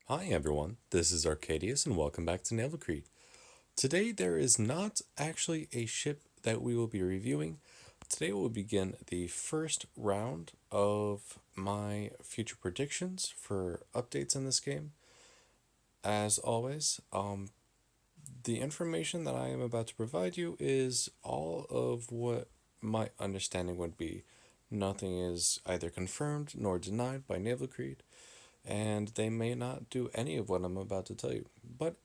Hi everyone, this is Arcadius and welcome back to Naval. Today there is not actually a ship that we will be reviewing. Today we'll begin the first round of my future predictions for updates in this game. As always, the information that I am about to provide you is all of what my understanding would be. Nothing is either confirmed nor denied by Naval Creed, and they may not do any of what I'm about to tell you. But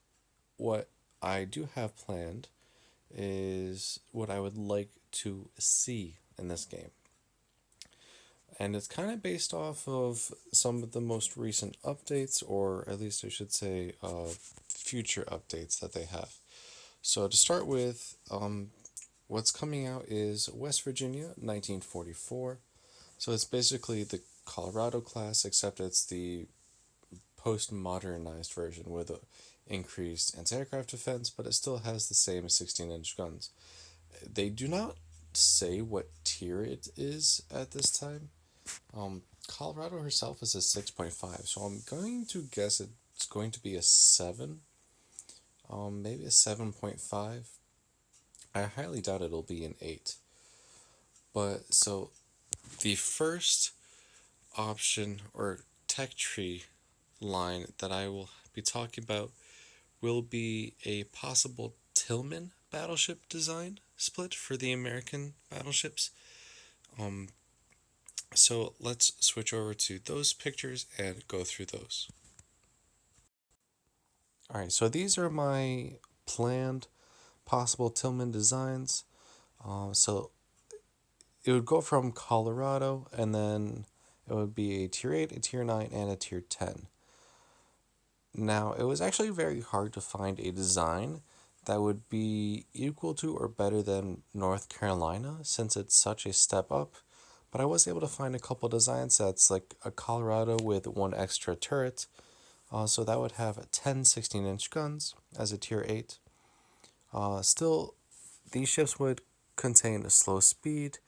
what I do have planned is what I would like to see in this game. And it's kind of based off of some of the most recent updates, or at least I should say, future updates that they have. So to start with, what's coming out is West Virginia 1944. So it's basically the Colorado class, except it's the post-modernized version with a increased anti-aircraft defense, but it still has the same 16-inch guns. They do not say what tier it is at this time. Colorado herself is a 6.5, so I'm going to guess it's going to be a 7, maybe a 7.5. I highly doubt it'll be an 8. But so the first option or tech tree line that I will be talking about will be a possible Tillman battleship design split for the American battleships. Um, so let's switch over to those pictures and go through those. All right, so these are my planned possible Tillman designs. So it would go from Colorado, and then it would be a tier 8, a tier 9, and a tier 10. Now, it was actually very hard to find a design that would be equal to or better than North Carolina since it's such a step up. But I was able to find a couple design sets like a Colorado with one extra turret. So that would have 10 16-inch guns as a tier 8. Still, these ships would contain a slow speed,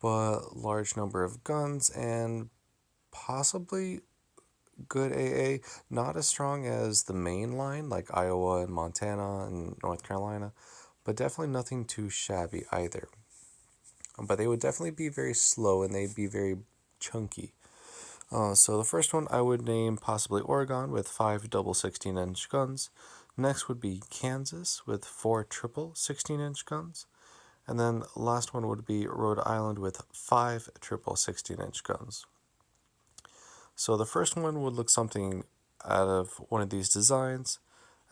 but large number of guns and possibly good AA, not as strong as the main line like Iowa and Montana and North Carolina, but definitely nothing too shabby either. But they would definitely be very slow and they'd be very chunky. So the first one I would name possibly Oregon with 5 double 16-inch guns. Next would be Kansas with 4 triple 16-inch guns. And then last one would be Rhode Island with 5 triple 16-inch guns. So the first one would look something out of one of these designs.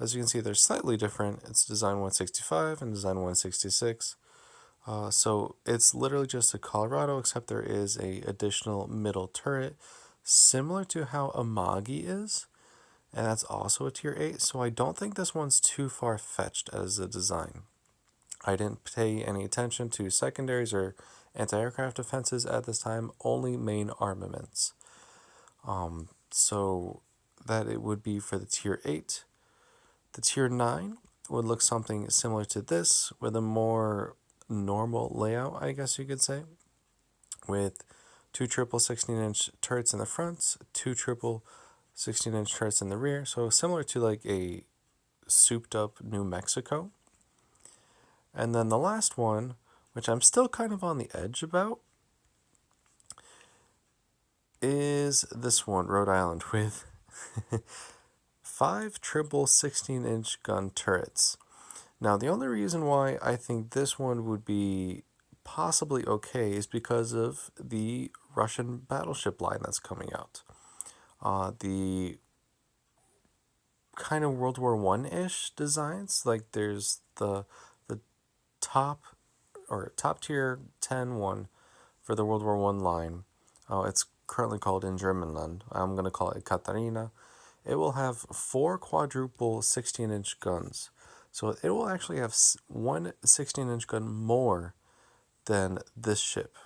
As you can see, they're slightly different. It's design 165 and design 166. So it's literally just a Colorado, except there is a additional middle turret, similar to how Amagi is, and that's also a tier 8. So I don't think this one's too far-fetched as a design. I didn't pay any attention to secondaries or anti-aircraft defenses at this time, only main armaments. So that it would be for the tier 8. The tier 9 would look something similar to this with a more normal layout, I guess you could say, with 2 triple 16-inch turrets in the front, 2 triple 16-inch turrets in the rear. So similar to like a souped up New Mexico. And then the last one, which I'm still kind of on the edge about, is this one, Rhode Island, with 5 triple 16-inch gun turrets. Now, the only reason why I think this one would be possibly okay is because of the Russian battleship line that's coming out. The kind of World War One-ish designs, like there's the top or top tier 10 one for the World War One line. It's currently called in Germanland. I'm gonna call it Katharina. It will have 4 quadruple 16-inch guns. So it will actually have one 16-inch gun more than this ship,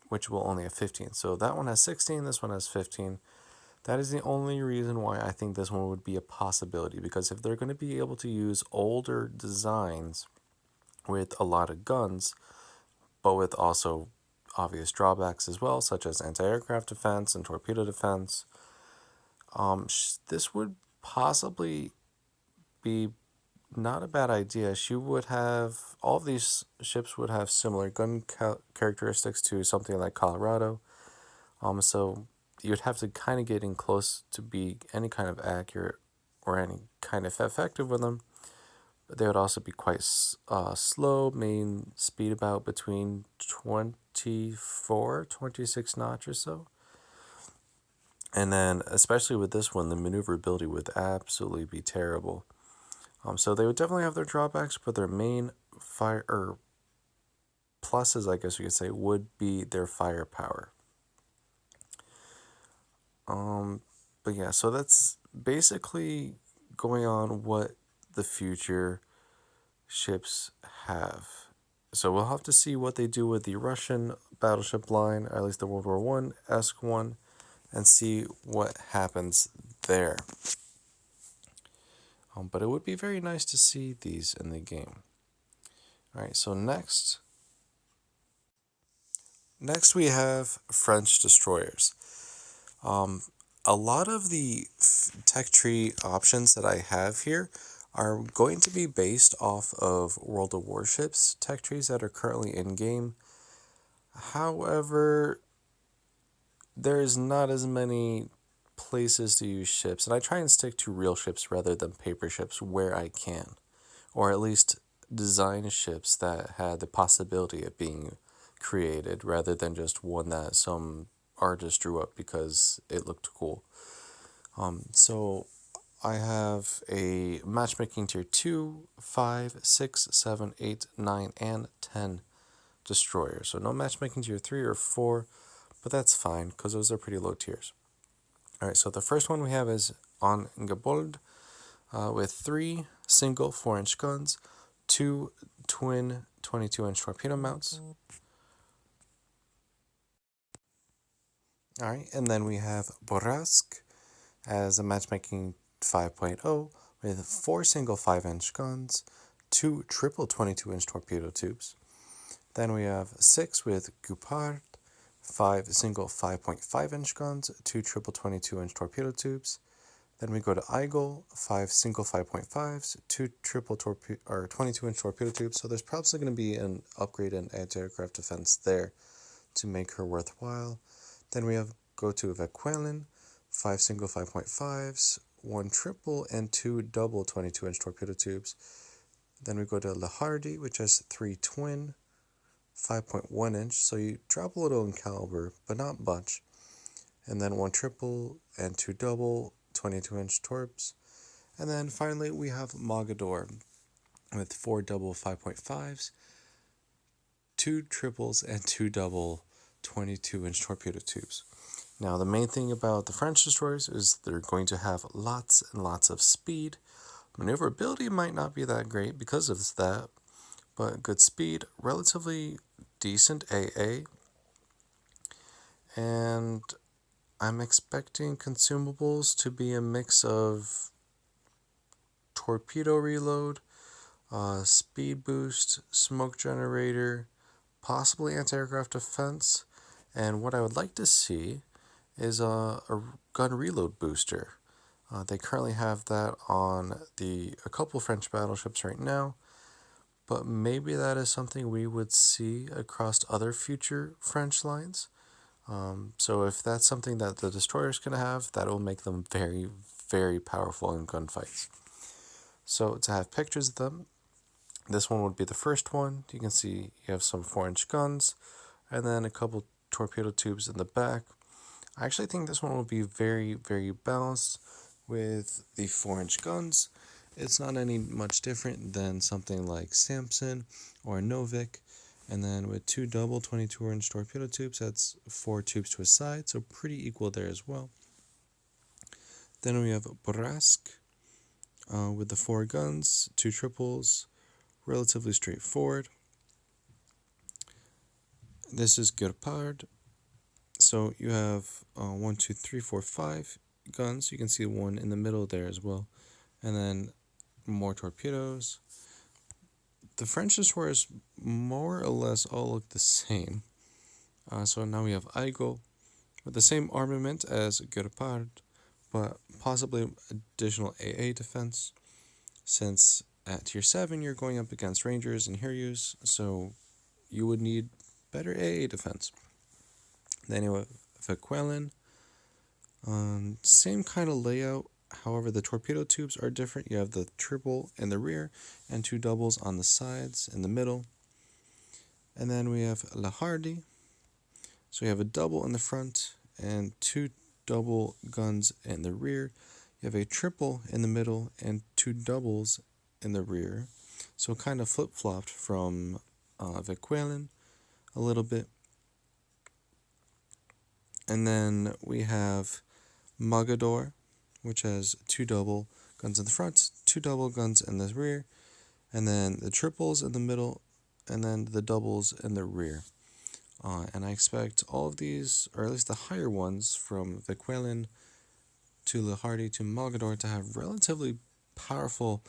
which will only have 15. So that one has 16, this one has 15. That is the only reason why I think this one would be a possibility, because if they're going to be able to use older designs with a lot of guns, but with also obvious drawbacks as well, such as anti-aircraft defense and torpedo defense, this would possibly be not a bad idea. She would have all of these ships would have similar characteristics to something like Colorado. So you'd have to kind of get in close to be any kind of accurate or any kind of effective with them. But they would also be quite slow, main speed about between 24, 26 knots or so. And then, especially with this one, the maneuverability would absolutely be terrible. So they would definitely have their drawbacks, but their main fire or pluses, I guess you could say, would be their firepower. But yeah, so that's basically going on what the future ships have. So we'll have to see what they do with the Russian battleship line, or at least the World War One esque one, and see what happens there. But it would be very nice to see these in the game. All right, so next we have French destroyers. A lot of the tech tree options that I have here are going to be based off of World of Warships tech trees that are currently in game. However, there's not as many places to use ships, and I try and stick to real ships rather than paper ships where I can, or at least design ships that had the possibility of being created rather than just one that some artist drew up because it looked cool. So I have a matchmaking tier 2, 5, 6, 7, 8, 9, and 10 destroyers. So no matchmaking tier 3 or 4, but that's fine because those are pretty low tiers. Alright, so the first one we have is on Gabold with 3 single 4-inch guns, 2 twin 22-inch torpedo mounts. Alright, and then we have Borask as a matchmaking 5.0 with 4 single 5-inch guns, 2 triple 22-inch torpedo tubes. Then we have 6 with Gupard, 5 single 5.5-inch guns, 2 triple 22-inch torpedo tubes. Then we go to Eagle, 5 single 5.5s, 2 triple 22-inch torpedo tubes. So there's probably going to be an upgrade in anti-aircraft defense there to make her worthwhile. Then we have go to Vequelin, 5 single 5.5s, 1 triple, and 2 double 22-inch torpedo tubes. Then we go to Le Hardy, which has 3 twin 5.1-inch, so you drop a little in caliber, but not much. And then 1 triple and 2 double 22-inch torps. And then finally we have Mogador with 4 double 5.5s, 2 triples, and 2 double 22-inch torpedo tubes. Now, the main thing about the French destroyers is they're going to have lots and lots of speed. Maneuverability might not be that great because of that, but good speed, relatively decent AA, and I'm expecting consumables to be a mix of torpedo reload, speed boost, smoke generator, possibly anti-aircraft defense, and what I would like to see is a gun reload booster. They currently have that on a couple French battleships right now, but maybe that is something we would see across other future French lines. So if that's something that the destroyers can have, that will make them very, very powerful in gunfights. So to have pictures of them, this one would be the first one. You can see you have some 4-inch guns, and then a couple torpedo tubes in the back. I actually think this one will be very, very balanced with the 4-inch guns. It's not any much different than something like Samson or Novik. And then with 2 double 22-inch torpedo tubes, that's 4 tubes to a side, so pretty equal there as well. Then we have Borask with the 4 guns, 2 triples, relatively straightforward. This is Gepard. So you have 1, 2, 3, 4, 5 guns. You can see one in the middle there as well. And then more torpedoes. The French destroyers more or less all look the same. So now we have Aigo with the same armament as Gepard, but possibly additional AA defense, since at tier 7 you're going up against Rangers and Hiryus, so you would need better AA defense. Then you have Vequelin, same kind of layout, however the torpedo tubes are different. You have the triple in the rear and 2 doubles on the sides in the middle. And then we have La Hardy, so you have a double in the front and 2 double guns in the rear. You have a triple in the middle and 2 doubles in the rear. So kind of flip-flopped from Vequelin a little bit. And then we have Magador, which has 2 double guns in the front, 2 double guns in the rear, and then the triples in the middle, and then the doubles in the rear. And I expect all of these, or at least the higher ones, from Vequelin to Le Hardy to Magador, to have relatively powerful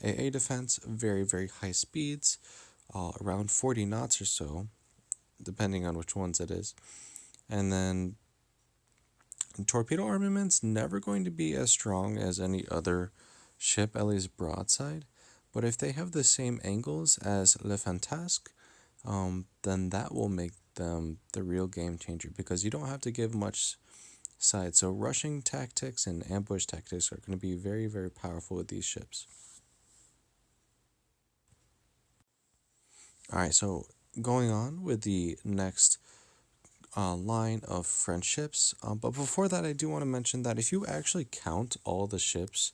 AA defense, very, very high speeds, around 40 knots or so, depending on which ones it is. And then torpedo armament's never going to be as strong as any other ship, at least broadside. But if they have the same angles as Le Fantasque, then that will make them the real game changer, because you don't have to give much side. So rushing tactics and ambush tactics are going to be very, very powerful with these ships. Alright, so going on with the next line of French ships. But before that, I do want to mention that if you actually count all the ships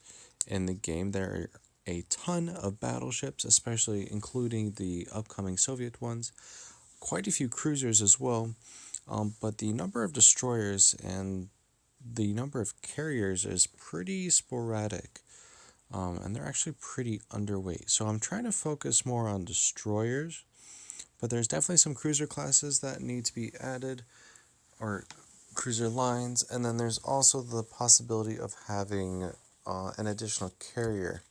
in the game, there are a ton of battleships, especially including the upcoming Soviet ones. Quite a few cruisers as well. But the number of destroyers and the number of carriers is pretty sporadic. And they're actually pretty underweight. So I'm trying to focus more on destroyers. But there's definitely some cruiser classes that need to be added, or cruiser lines, and then there's also the possibility of having an additional carrier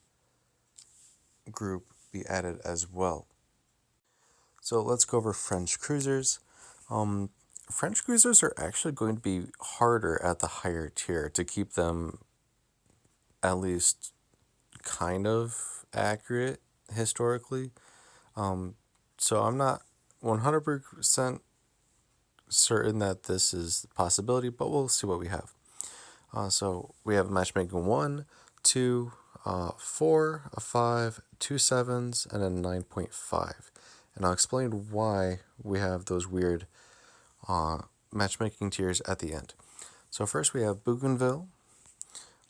group be added as well. So let's go over French cruisers. French cruisers are actually going to be harder at the higher tier to keep them at least kind of accurate historically. So I'm not 100% certain that this is a possibility, but we'll see what we have. So we have matchmaking 1, 2, 4, a 5, 2 7s, and a 9.5. And I'll explain why we have those weird matchmaking tiers at the end. So first we have Bougainville,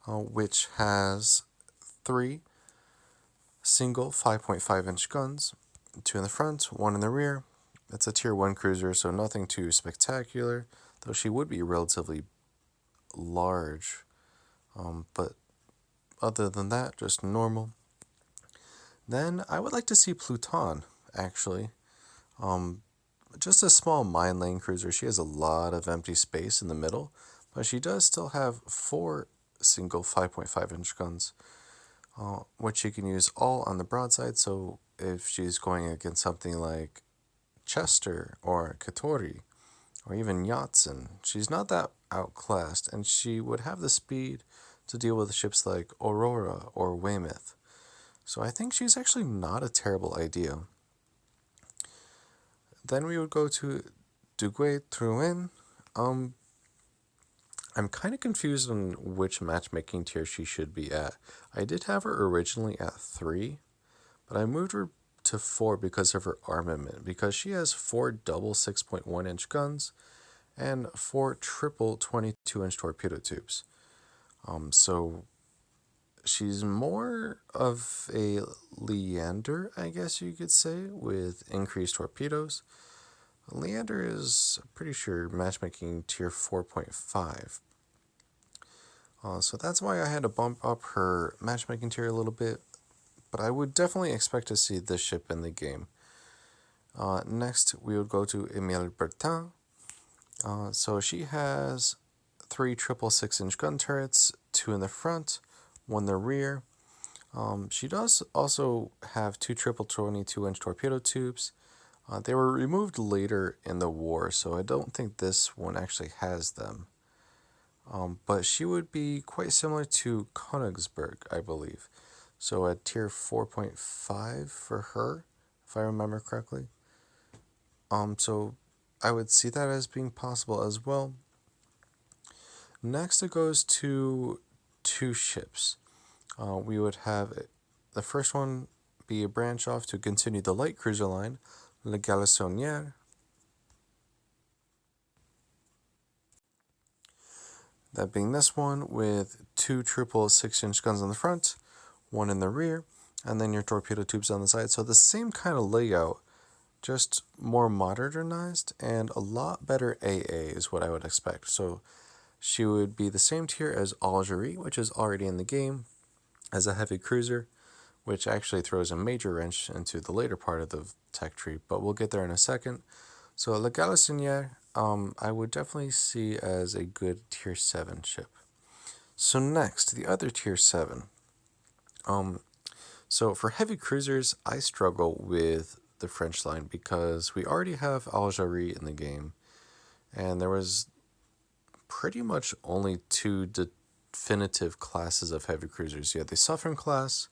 which has 3 single 5.5-inch guns, 2 in the front, 1 in the rear. It's a tier 1 cruiser, so nothing too spectacular, though she would be relatively large. But other than that, just normal. Then I would like to see Pluton, actually. Just a small mine lane cruiser. She has a lot of empty space in the middle, but she does still have 4 single 5.5-inch guns, which she can use all on the broadside. So if she's going against something like Chester or Katori or even Yatsen, she's not that outclassed, and she would have the speed to deal with ships like Aurora or Weymouth. So I think she's actually not a terrible idea. Then we would go to Duguay-Trouin. I'm kind of confused on which matchmaking tier she should be at. I did have her originally at 3, but I moved her to 4 because of her armament, because she has 4 double 6.1-inch guns and 4 triple 22-inch torpedo tubes. So she's more of a Leander, I guess you could say, with increased torpedoes. Leander is pretty sure matchmaking tier 4.5. So that's why I had to bump up her matchmaking tier a little bit, but I would definitely expect to see this ship in the game. Next, we would go to Emile Bertin. So she has 3 triple 6-inch gun turrets, 2 in the front, 1 in the rear. She does also have 2 triple 22-inch torpedo tubes. They were removed later in the war, so I don't think this one actually has them. But she would be quite similar to Königsberg, I believe. So at tier 4.5 for her, if I remember correctly. So I would see that as being possible as well. Next, it goes to two ships. We would have the first one be a branch off to continue the light cruiser line, Le Galissonière. That being this one with two triple 6-inch guns on the front, one in the rear, and then your torpedo tubes on the side. So the same kind of layout, just more modernized and a lot better AA is what I would expect. So she would be the same tier as Algerie, which is already in the game as a heavy cruiser, which actually throws a major wrench into the later part of the tech tree, but we'll get there in a second. So Le Galissonière, I would definitely see as a good tier 7 ship. So next, the other tier 7. So for heavy cruisers, I struggle with the French line because we already have Algerie in the game, and there was pretty much only two definitive classes of heavy cruisers. You had the Suffren class,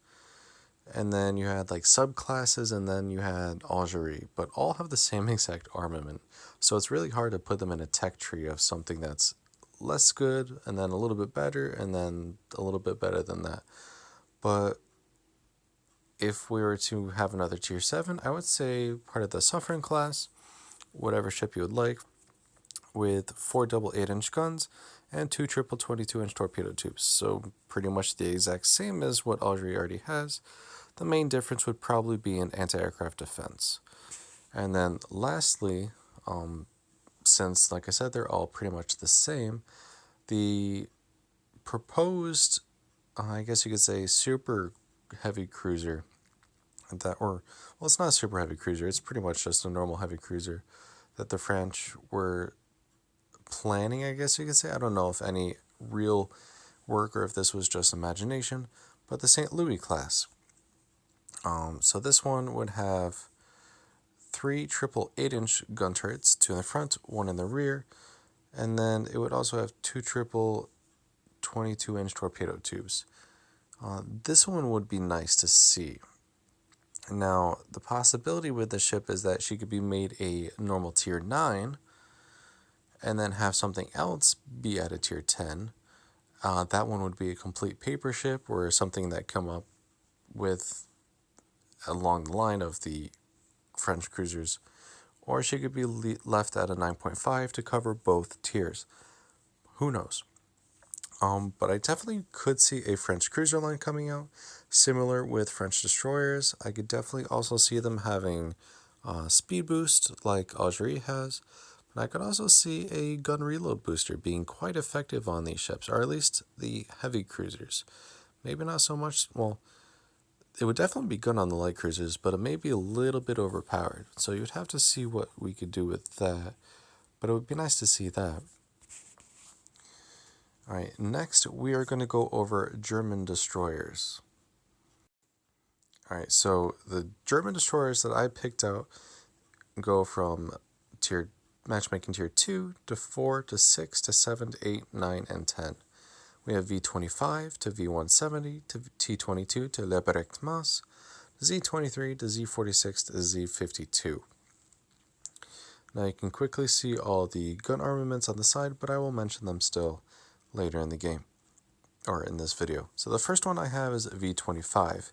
and then you had like subclasses, and then you had Algerie, but all have the same exact armament. So it's really hard to put them in a tech tree of something that's less good, and then a little bit better, and then a little bit better than that. But if we were to have another tier 7, I would say part of the Suffren class, whatever ship you would like, with 4 double 8-inch guns and 2 triple 22-inch torpedo tubes. So pretty much the exact same as what Algerie already has. The main difference would probably be in anti-aircraft defense. And then lastly, since, like I said, they're all pretty much the same, the proposed, I guess you could say, super heavy cruiser that, or, well, it's not a super heavy cruiser, it's pretty much just a normal heavy cruiser that the French were planning, I guess you could say. I don't know if any real work or if this was just imagination, but the St. Louis class. So this one would have 3 triple 8-inch gun turrets, 2 in the front, 1 in the rear, and then it would also have 2 triple 22-inch torpedo tubes. This one would be nice to see. Now, the possibility with the ship is that she could be made a normal tier 9 and then have something else be at a tier 10. That one would be a complete paper ship or something that come up with along the line of the French cruisers, or she could be left at a 9.5 to cover both tiers. Who knows? But I definitely could see a French cruiser line coming out, similar with French destroyers. I could definitely also see them having speed boost like Algerie has, but I could also see a gun reload booster being quite effective on these ships, or at least the heavy cruisers. Maybe not so much, well, it would definitely be good on the light cruisers, but it may be a little bit overpowered. So you'd have to see what we could do with that. But it would be nice to see that. Alright, next we are going to go over German destroyers. Alright, so the German destroyers that I picked out go from tier matchmaking tier 2 to 4 to 6 to 7 to 8, 9, and 10. We have V25 to V170 to T22 to Le Berechtimas, Z23 to Z46 to Z52. Now you can quickly see all the gun armaments on the side, but I will mention them still later in the game, or in this video. So the first one I have is V25.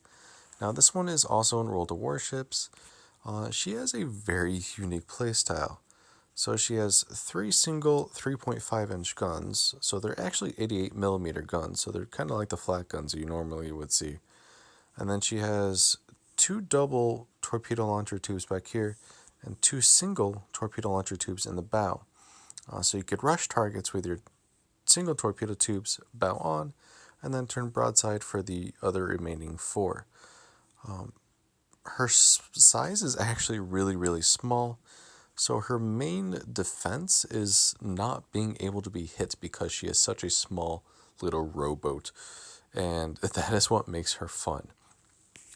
Now this one is also enrolled to warships. She has a very unique playstyle. So she has 3 single 3.5-inch guns, so they're actually 88mm guns, so they're kind of like the flat guns you normally would see. And then she has 2 double torpedo launcher tubes back here, and 2 single torpedo launcher tubes in the bow. So you could rush targets with your single torpedo tubes bow on, and then turn broadside for the other remaining 4. Her size is actually really, really small. So her main defense is not being able to be hit because she is such a small little rowboat, and that is what makes her fun.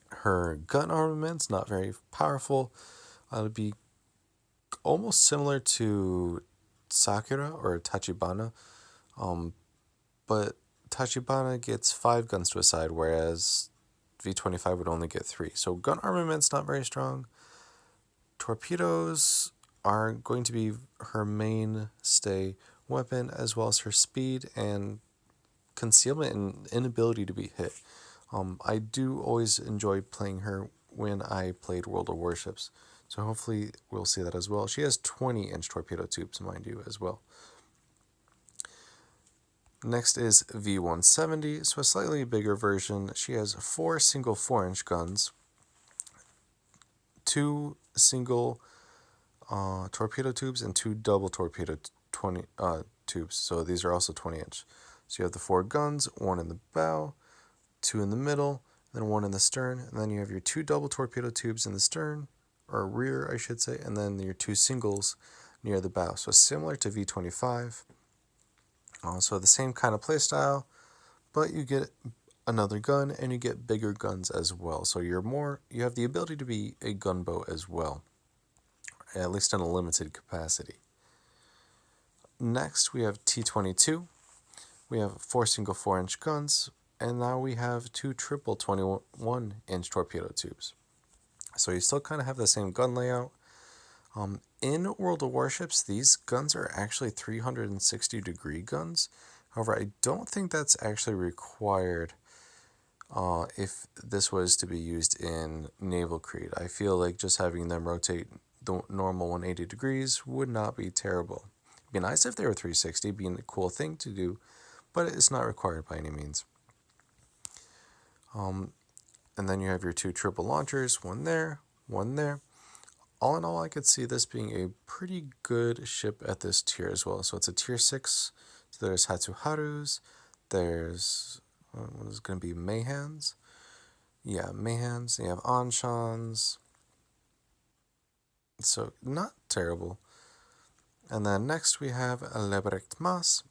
Her gun armament's not very powerful. It would be almost similar to Sakura or Tachibana, but Tachibana gets 5 guns to a side, whereas V-25 would only get 3. So gun armament's not very strong. Torpedoes are going to be her mainstay weapon, as well as her speed and concealment and inability to be hit. I do always enjoy playing her when I played World of Warships, so hopefully we'll see that as well. She has 20-inch torpedo tubes, mind you, as well. Next is V170, so a slightly bigger version. She has 4 single 4-inch guns, 2 single torpedo tubes, and 2 double torpedo 20 tubes. So these are also 20-inch. So you have the 4 guns, 1 in the bow, 2 in the middle, then 1 in the stern, and then you have your 2 double torpedo tubes in the stern, or rear, I should say, and then your 2 singles near the bow. So similar to V25. So the same kind of playstyle, but you get another gun and you get bigger guns as well. So you have the ability to be a gunboat as well, at least in a limited capacity. Next, we have T-22. We have 4 single 4-inch guns, and now we have 2 triple 21-inch torpedo tubes. So you still kind of have the same gun layout. In World of Warships, these guns are actually 360-degree guns. However, I don't think that's actually required if this was to be used in Naval Creed. I feel like just having them rotate the normal 180 degrees would not be terrible. It'd be nice if they were 360, being a cool thing to do, but it's not required by any means. And then you have your 2 triple launchers, one there, one there. All in all, I could see this being a pretty good ship at this tier as well. So it's a tier 6. So there's Hatsuharus, there's, what is going to be, Mayhans? Yeah, Mayhans. You have Anshans. So not terrible. And then next we have Lebrecht Mas.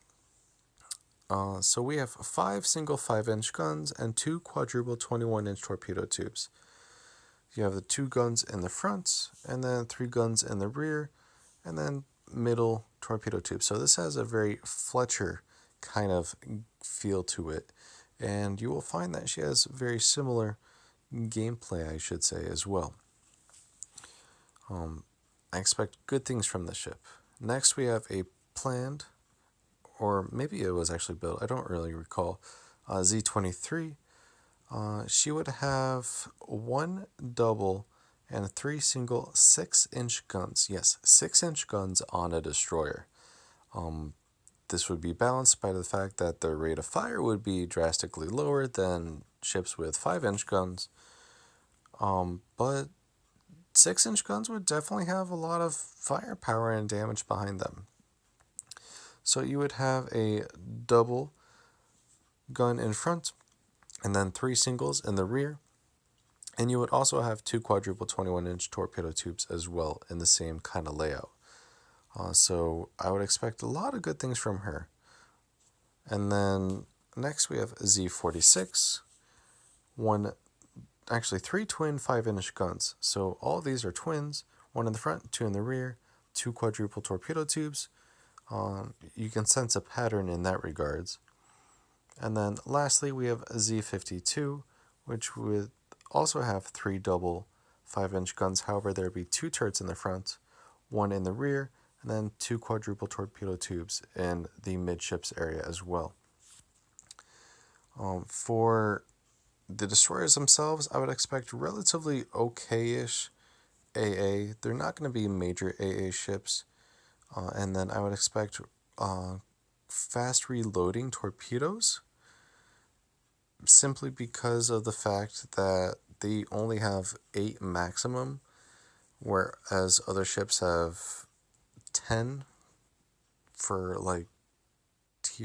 So we have 5 single 5-inch guns and 2 quadruple 21-inch torpedo tubes. You have the 2 guns in the front, and then 3 guns in the rear, and then middle torpedo tube. So this has a very Fletcher kind of feel to it, and you will find that she has very similar gameplay, I should say, as well. I expect good things from this ship. Next, we have a planned, or maybe it was actually built, I don't really recall, Z-23. She would have 1 double and 3 single 6-inch guns. Yes, 6-inch guns on a destroyer. This would be balanced by the fact that the rate of fire would be drastically lower than ships with 5-inch guns. But 6-inch guns would definitely have a lot of firepower and damage behind them. So you would have a double gun in front, and then 3 singles in the rear. And you would also have 2 quadruple 21-inch torpedo tubes as well in the same kind of layout. So I would expect a lot of good things from her. And then next we have Z46. 3 twin 5-inch guns. So all of these are twins, 1 in the front, 2 in the rear, 2 quadruple torpedo tubes. You can sense a pattern in that regards. And then lastly, we have Z52, which would also have 3 double 5-inch guns. However, there would be 2 turrets in the front, 1 in the rear, and then 2 quadruple torpedo tubes in the midships area as well. For the destroyers themselves, I would expect relatively okay-ish AA. They're not going to be major AA ships. And then I would expect fast reloading torpedoes, simply because of the fact that they only have 8 maximum, whereas other ships have 10 for like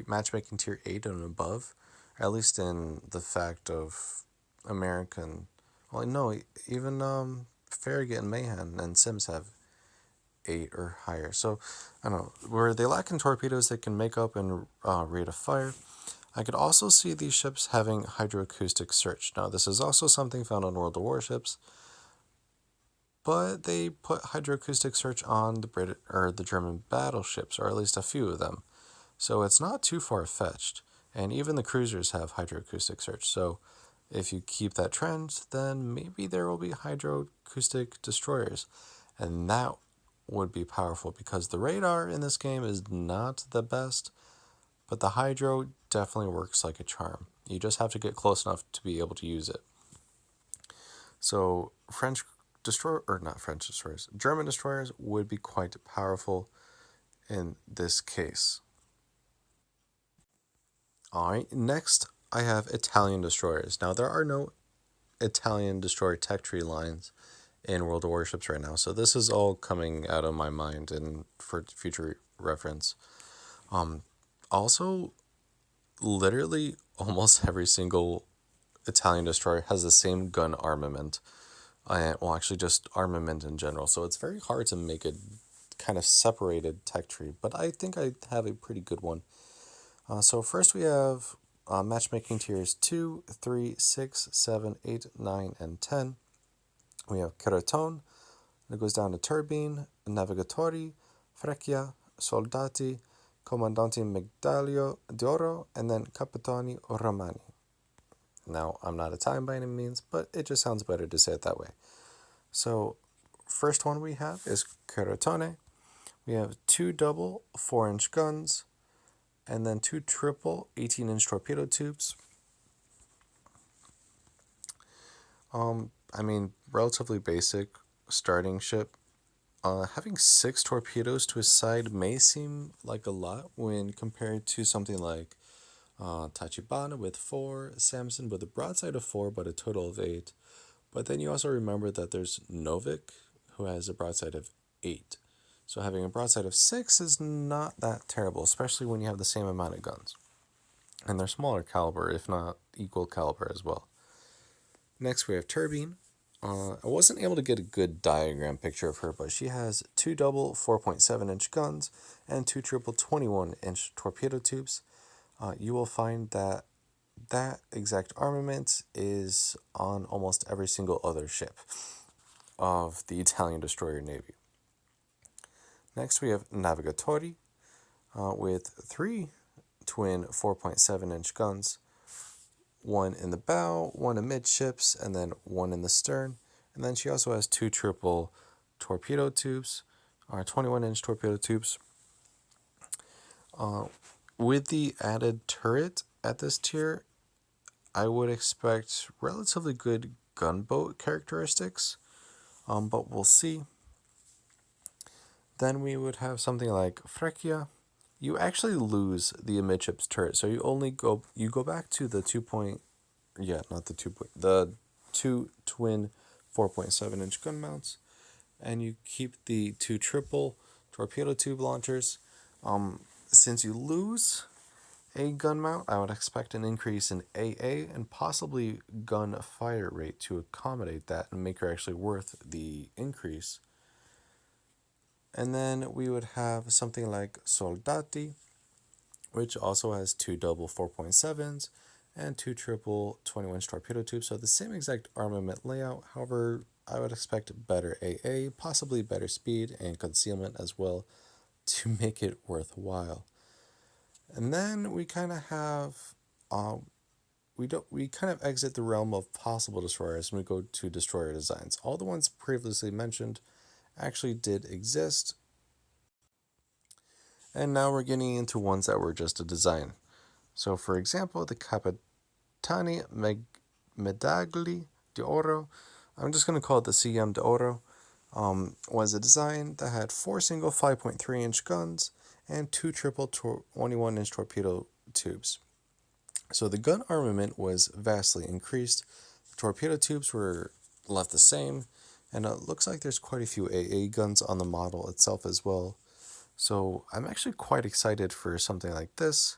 matchmaking tier 8 and above, at least in the fact of American. Well, no, even Farragut and Mahan and Sims have 8 or higher. So I don't know, where they lack in torpedoes, they can make up in rate of fire. I could also see these ships having hydroacoustic search. Now, this is also something found on World of Warships, but they put hydroacoustic search on the German battleships, or at least a few of them. So it's not too far-fetched. And even the cruisers have hydroacoustic search. So if you keep that trend, then maybe there will be hydroacoustic destroyers. And that would be powerful because the radar in this game is not the best, but the hydro definitely works like a charm. You just have to get close enough to be able to use it. So French destroyer or not French destroyers, German destroyers would be quite powerful in this case. All right, next I have Italian destroyers. Now there are no Italian destroyer tech tree lines in World of Warships right now, so this is all coming out of my mind and for future reference. Also, literally almost every single Italian destroyer has the same gun armament. Well, actually, just armament in general. So it's very hard to make a kind of separated tech tree, but I think I have a pretty good one. So first we have matchmaking tiers 2, 3, 6, 7, 8, 9, and 10. We have Keratone, it goes down to Turbine, Navigatori, Freccia, Soldati, Comandanti Medaglia d'Oro, and then Capitani Romani. Now, I'm not Italian by any means, but it just sounds better to say it that way. So, first one we have is Keratone. We have 2 double 4-inch guns, and then 2 triple 18-inch torpedo tubes. Relatively basic starting ship. Having 6 torpedoes to a side may seem like a lot when compared to something like Tachibana with 4, Samson with a broadside of 4 but a total of 8. But then you also remember that there's Novik who has a broadside of 8. So having a broadside of 6 is not that terrible, especially when you have the same amount of guns. And they're smaller caliber, if not equal caliber as well. Next we have Turbine. I wasn't able to get a good diagram picture of her, but she has 2 double 4.7-inch guns and 2 triple 21-inch torpedo tubes. You will find that that exact armament is on almost every single other ship of the Italian destroyer navy. Next we have Navigatori with 3 twin 4.7-inch guns, 1 in the bow, 1 amidships, and then 1 in the stern. And then she also has 2 triple torpedo tubes, or 21-inch torpedo tubes. With the added turret at this tier, I would expect relatively good gunboat characteristics, but we'll see. Then we would have something like Freccia. You actually lose the amidships turret, so you go back to the 2 twin 4.7-inch gun mounts, and you keep the 2 triple torpedo tube launchers. Since you lose a gun mount, I would expect an increase in AA and possibly gun fire rate to accommodate that and make her actually worth the increase. And then we would have something like Soldati, which also has 2 double 4.7s and 2 triple 21-inch torpedo tubes. So the same exact armament layout. However, I would expect better AA, possibly better speed and concealment as well to make it worthwhile. And then we kind of have we kind of exit the realm of possible destroyers and we go to destroyer designs. All the ones previously mentioned actually did exist, and now we're getting into ones that were just a design. So for example, the Capitani Medagli d'Oro, I'm just going to call it the CM d'Oro, was a design that had 4 single 5.3-inch guns and 2 triple 21-inch torpedo tubes. So the gun armament was vastly increased, the torpedo tubes were left the same, and it looks like there's quite a few AA guns on the model itself as well. So I'm actually quite excited for something like this.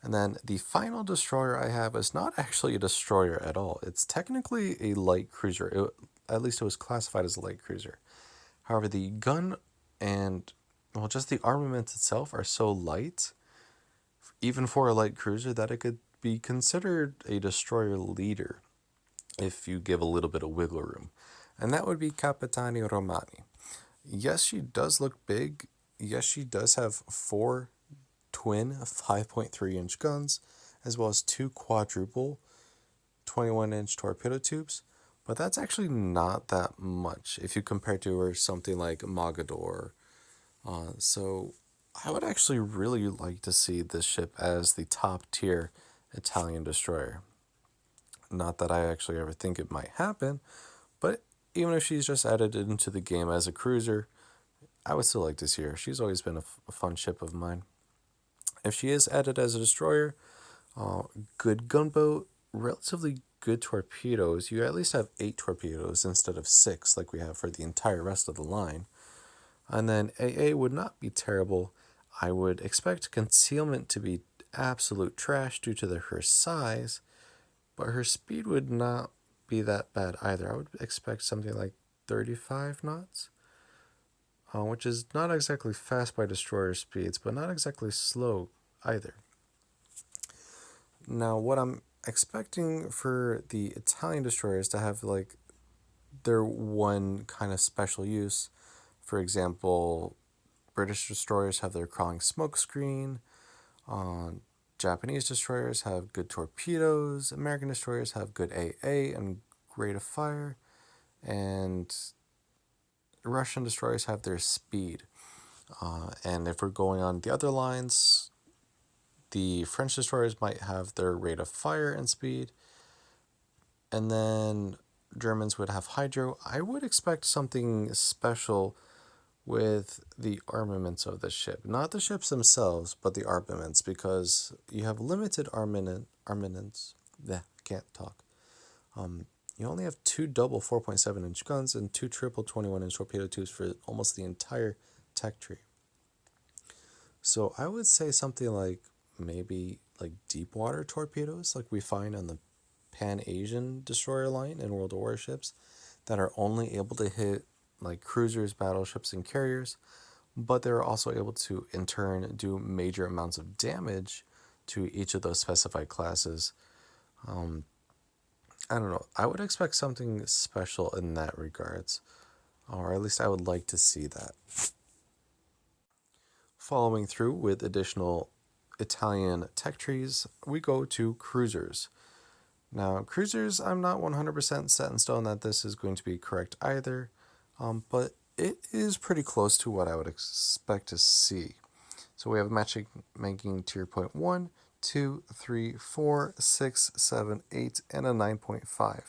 And then the final destroyer I have is not actually a destroyer at all. It's technically a light cruiser. At least it was classified as a light cruiser. However, the gun and, well, just the armament itself are so light, even for a light cruiser, that it could be considered a destroyer leader if you give a little bit of wiggle room. And that would be Capitani Romani. Yes, she does look big. Yes, she does have 4 twin 5.3-inch guns as well as two quadruple 21-inch torpedo tubes. But that's actually not that much if you compare to something like Mogador. So I would actually really like to see this ship as the top tier Italian destroyer. Not that I actually ever think it might happen, but even if she's just added into the game as a cruiser, I would still like to see her. She's always been a fun ship of mine. If she is added as a destroyer, uh, good gunboat, relatively good torpedoes. You at least have 8 torpedoes instead of 6, like we have for the entire rest of the line. And then AA would not be terrible. I would expect concealment to be absolute trash due to her size, but her speed would not be that bad either. I would expect something like 35 knots, which is not exactly fast by destroyer speeds, but not exactly slow either. Now, what I'm expecting for the Italian destroyers to have like their one kind of special use. For example, British destroyers have their crawling smoke screen. Uh, Japanese destroyers have good torpedoes. American destroyers have good AA and rate of fire. And Russian destroyers have their speed. And if we're going on the other lines, the French destroyers might have their rate of fire and speed. And then Germans would have hydro. I would expect something special with the armaments of the ship. Not the ships themselves, but the armaments, because you have limited armaments. Yeah, can't talk. You only have two double 4.7-inch guns and two triple 21-inch torpedo tubes for almost the entire tech tree. So I would say something like maybe like deep water torpedoes, like we find on the Pan Asian destroyer line in World of Warships, that are only able to hit like cruisers, battleships, and carriers, but they're also able to in turn do major amounts of damage to each of those specified classes. I don't know. I would expect something special in that regards, or at least I would like to see that. Following through with additional Italian tech trees, we go to cruisers. Now, cruisers, I'm not 100% set in stone that this is going to be correct either, but it is pretty close to what I would expect to see. So we have matchmaking tier point 1, 2, 3, 4, 6, 7, 8, and a 9.5.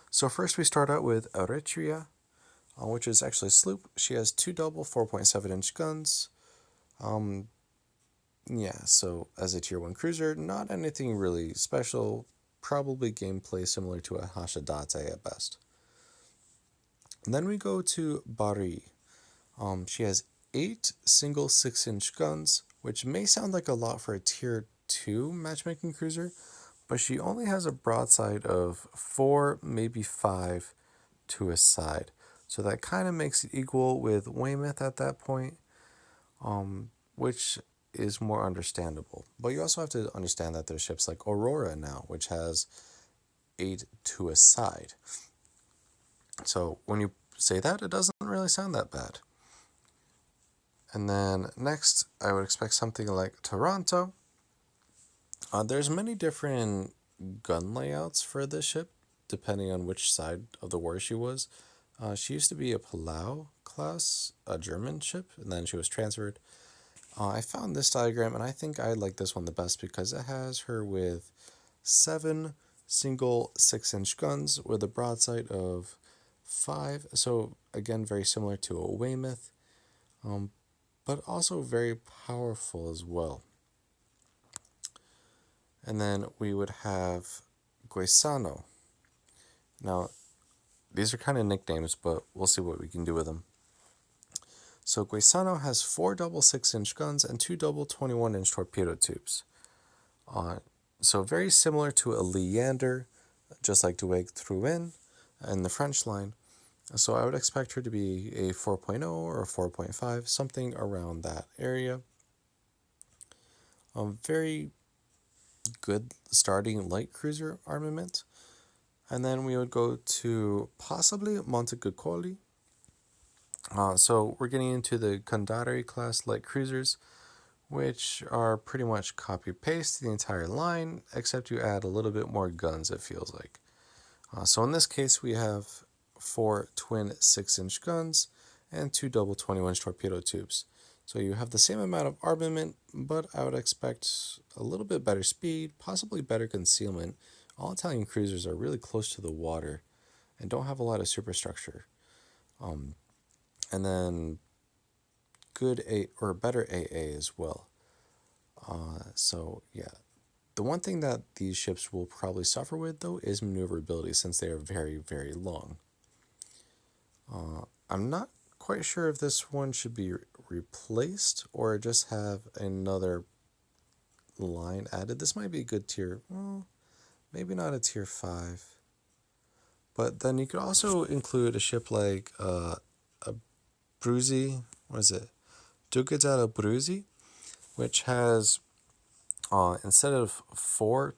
So first we start out with Eritrea, which is actually a sloop. She has two double 4.7-inch guns. Yeah, so as a tier 1 cruiser, not anything really special. Probably gameplay similar to a Hashidate at best. And then we go to Bari. She has 8 single 6-inch guns, which may sound like a lot for a tier 2 matchmaking cruiser, but she only has a broadside of 4, maybe 5 to a side. So that kind of makes it equal with Weymouth at that point, which is more understandable. But you also have to understand that there's ships like Aurora now, which has 8 to a side. So when you say that, it doesn't really sound that bad. And then next, I would expect something like Toronto. There's many different gun layouts for this ship, depending on which side of the war she was. She used to be a Palau class, a German ship, and then she was transferred. I found this diagram, and I think I like this one the best because it has her with 7 single 6-inch guns with a broadside of 5. So again, very similar to a Weymouth, but also very powerful as well. And then we would have Guisano. Now, these are kind of nicknames, but we'll see what we can do with them. So Guisano has 4 double 6-inch guns and 2 double 21-inch torpedo tubes. So very similar to a Leander, just like Dueg Truin and the French line. So I would expect her to be a 4.0 or a 4.5, something around that area. Very good starting light cruiser armament. And then we would go to possibly Montecuccoli. So we're getting into the Condare class light cruisers, which are pretty much copy paste the entire line, except you add a little bit more guns, it feels like. So in this case, we have 4 twin 6-inch guns and 2 double 21-inch torpedo tubes. So you have the same amount of armament, but I would expect a little bit better speed, possibly better concealment. All Italian cruisers are really close to the water and don't have a lot of superstructure. And then good A or better AA as well. So yeah, the one thing that these ships will probably suffer with though is maneuverability since they are very, very long. I'm not quite sure if this one should be replaced or just have another line added. This might be a good tier. Well, maybe not a tier 5. But then you could also include a ship like a Bruzi. What is it? Duca della Bruzi, which has instead of 4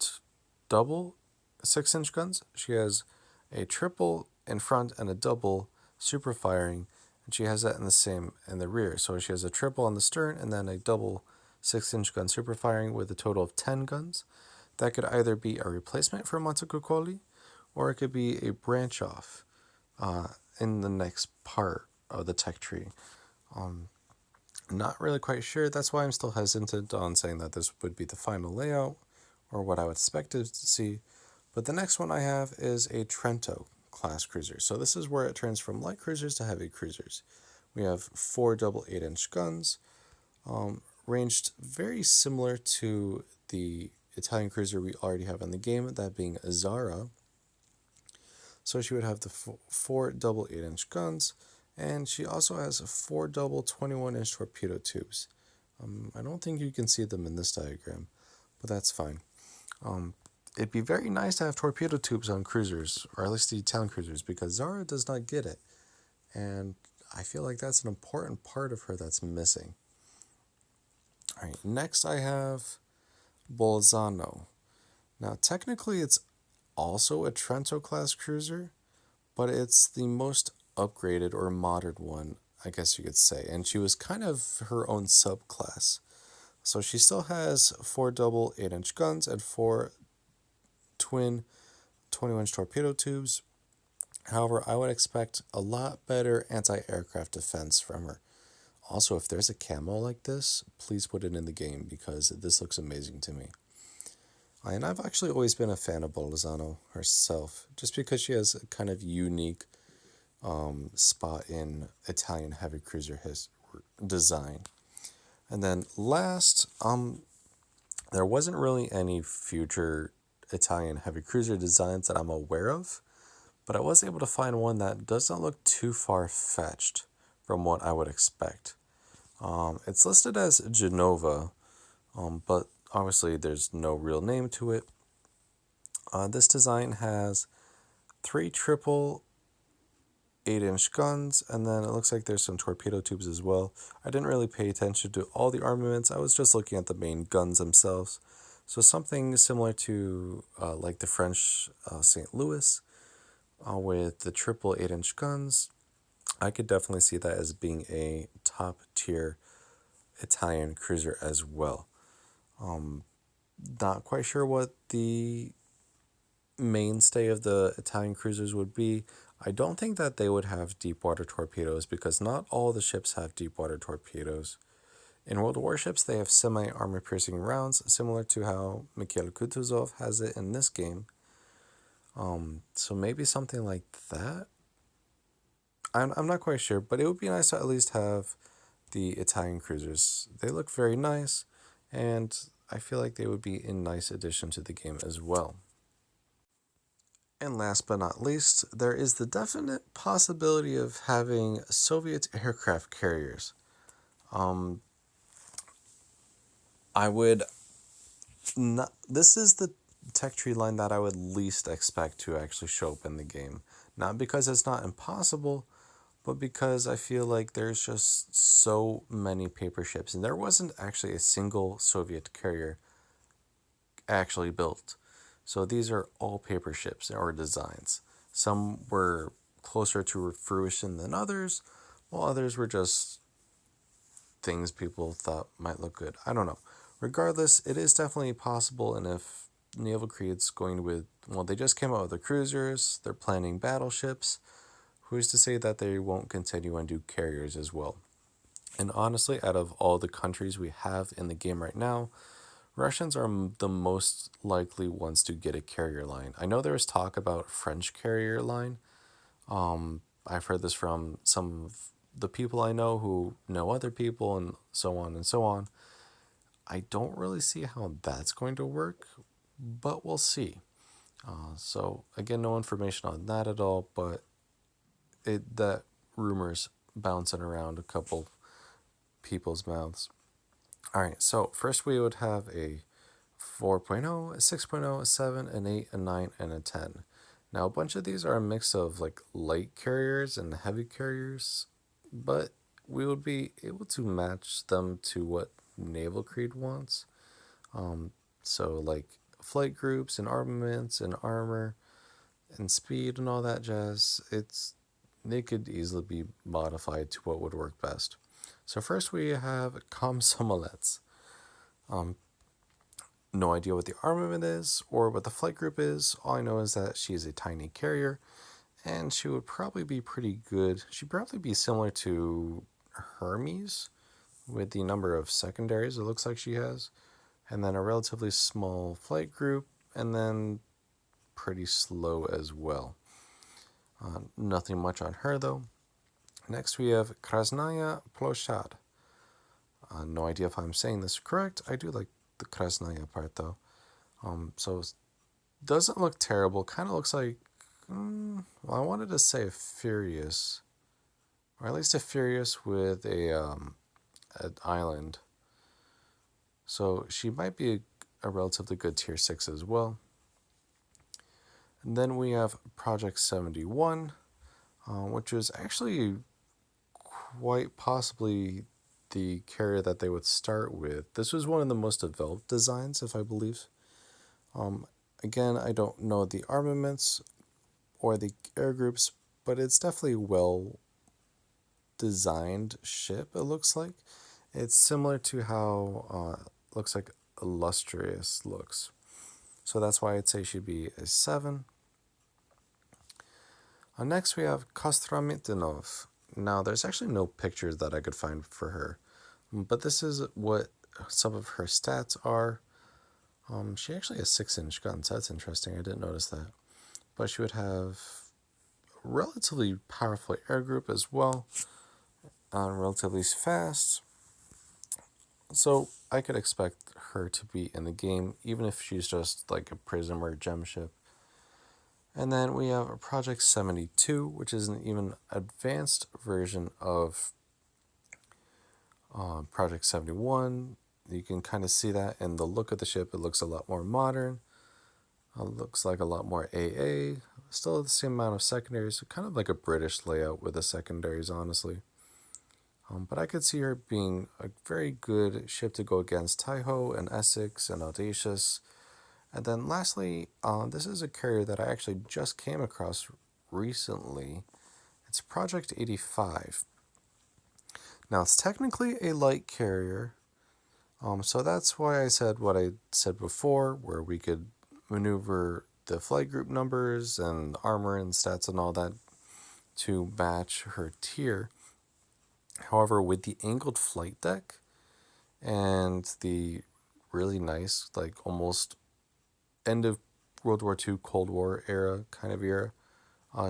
double 6-inch guns, she has a triple in front and a double super firing, and she has that in the rear. So she has a triple on the stern and then a double 6-inch gun super firing with a total of 10 guns. That could either be a replacement for Montecuccoli, or it could be a branch off in the next part of the tech tree. Not really quite sure. That's why I'm still hesitant on saying that this would be the final layout or what I would expect to see. But the next one I have is a Trento class cruiser. So this is where it turns from light cruisers to heavy cruisers. We have 4 double 8-inch guns, ranged very similar to the Italian cruiser we already have in the game, that being Zara. So she would have the 4 double 8-inch guns, and she also has 4 double 21-inch torpedo tubes. I don't think you can see them in this diagram, but that's fine. It'd be very nice to have torpedo tubes on cruisers, or at least the Italian cruisers, because Zara does not get it. And I feel like that's an important part of her that's missing. Alright, next I have Bolzano. Now, technically, it's also a Trento class cruiser, but it's the most upgraded or modern one, I guess you could say. And she was kind of her own subclass. So she still has 4 double 8-inch guns and 4 twin 21-inch torpedo tubes. However, I would expect a lot better anti-aircraft defense from her. Also, if there's a camo like this, please put it in the game because this looks amazing to me. And I've actually always been a fan of Bolzano herself, just because she has a kind of unique spot in Italian heavy cruiser design. And then last, there wasn't really any future Italian heavy cruiser designs that I'm aware of, but I was able to find one that does not look too far-fetched from what I would expect. It's listed as Genova, but obviously there's no real name to it. This design has 3 triple 8-inch guns, and then it looks like there's some torpedo tubes as well. I didn't really pay attention to all the armaments. I was just looking at the main guns themselves. So something similar to like the French St. Louis with the triple 8-inch guns. I could definitely see that as being a top tier Italian cruiser as well. Not quite sure what the mainstay of the Italian cruisers would be. I don't think that they would have deep water torpedoes because not all the ships have deep water torpedoes. In World War ships, they have semi-armor piercing rounds, similar to how Mikhail Kutuzov has it in this game. So maybe something like that. I'm not quite sure, but it would be nice to at least have the Italian cruisers. They look very nice, and I feel like they would be a nice addition to the game as well. And last but not least, there is the definite possibility of having Soviet aircraft carriers. I would not. This is the tech tree line that I would least expect to actually show up in the game. Not because it's not impossible, but because I feel like there's just so many paper ships, and there wasn't actually a single Soviet carrier actually built. So these are all paper ships or designs. Some were closer to fruition than others, while others were just things people thought might look good. I don't know. Regardless, it is definitely possible, and if Naval Creed's going with, well, they just came out with the cruisers, they're planning battleships. Who's to say that they won't continue and do carriers as well? And honestly, out of all the countries we have in the game right now, Russians are the most likely ones to get a carrier line. I know there was talk about French carrier line. I've heard this from some of the people I know who know other people and so on and so on. I don't really see how that's going to work, but we'll see. So again, no information on that at all, but that rumors bouncing around a couple people's mouths. All right, so first we would have a 4.0, a 6.0, a 7, an 8, a 9, and a 10. Now, a bunch of these are a mix of like light carriers and heavy carriers, but we would be able to match them to what Naval Creed wants. So, like flight groups and armaments and armor and speed and all that jazz, they could easily be modified to what would work best. So first we have Komsomolets. No idea what the armament is or what the flight group is. All I know is that she's a tiny carrier, and she would probably be pretty good. She'd probably be similar to Hermes with the number of secondaries it looks like she has, and then a relatively small flight group, and then pretty slow as well. Nothing much on her though. Next we have Krasnaya Ploshad. No idea if I'm saying this correct. I do like the Krasnaya part though. So doesn't look terrible. Kind of looks like, well, I wanted to say a Furious, or at least a Furious with an island. So she might be a relatively good tier 6 as well. And then we have Project 71, which is actually quite possibly the carrier that they would start with. This was one of the most developed designs, if I believe. Again, I don't know the armaments or the air groups, but it's definitely well designed ship, it looks like. It's similar to how looks like Illustrious looks. So that's why I'd say she'd be a 7. Next we have Kostramitinov. Now there's actually no pictures that I could find for her, but this is what some of her stats are. She actually has 6-inch guns. That's interesting. I didn't notice that. But she would have a relatively powerful air group as well, relatively fast. So I could expect her to be in the game, even if she's just like a prism or gem ship. And then we have a Project 72, which is an even advanced version of Project 71. You can kind of see that in the look of the ship. It looks a lot more modern. Looks like a lot more AA. Still the same amount of secondaries. Kind of like a British layout with the secondaries, honestly. But I could see her being a very good ship to go against Taiho and Essex and Audacious. And then lastly, this is a carrier that I actually just came across recently. It's Project 85. Now, it's technically a light carrier, so that's why I said what I said before, where we could maneuver the flight group numbers and armor and stats and all that to match her tier. However, with the angled flight deck and the really nice, like almost end of World War II, Cold War era kind of era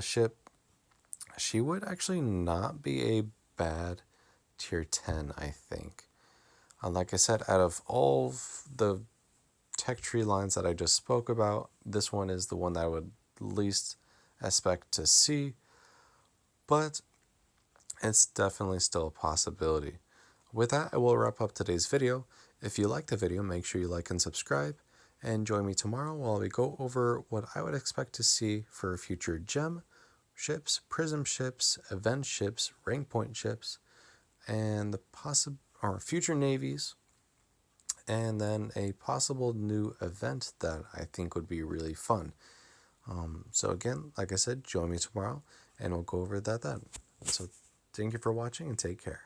ship, she would actually not be a bad tier 10, I think. Like I said, out of all the tech tree lines that I just spoke about, this one is the one that I would least expect to see, but it's definitely still a possibility. With that, I will wrap up today's video. If you liked the video, make sure you like and subscribe, and join me tomorrow while we go over what I would expect to see for future gem ships, prism ships, event ships, rank point ships, and the future navies, and then a possible new event that I think would be really fun. So again, like I said, join me tomorrow and we'll go over that then. So thank you for watching and take care.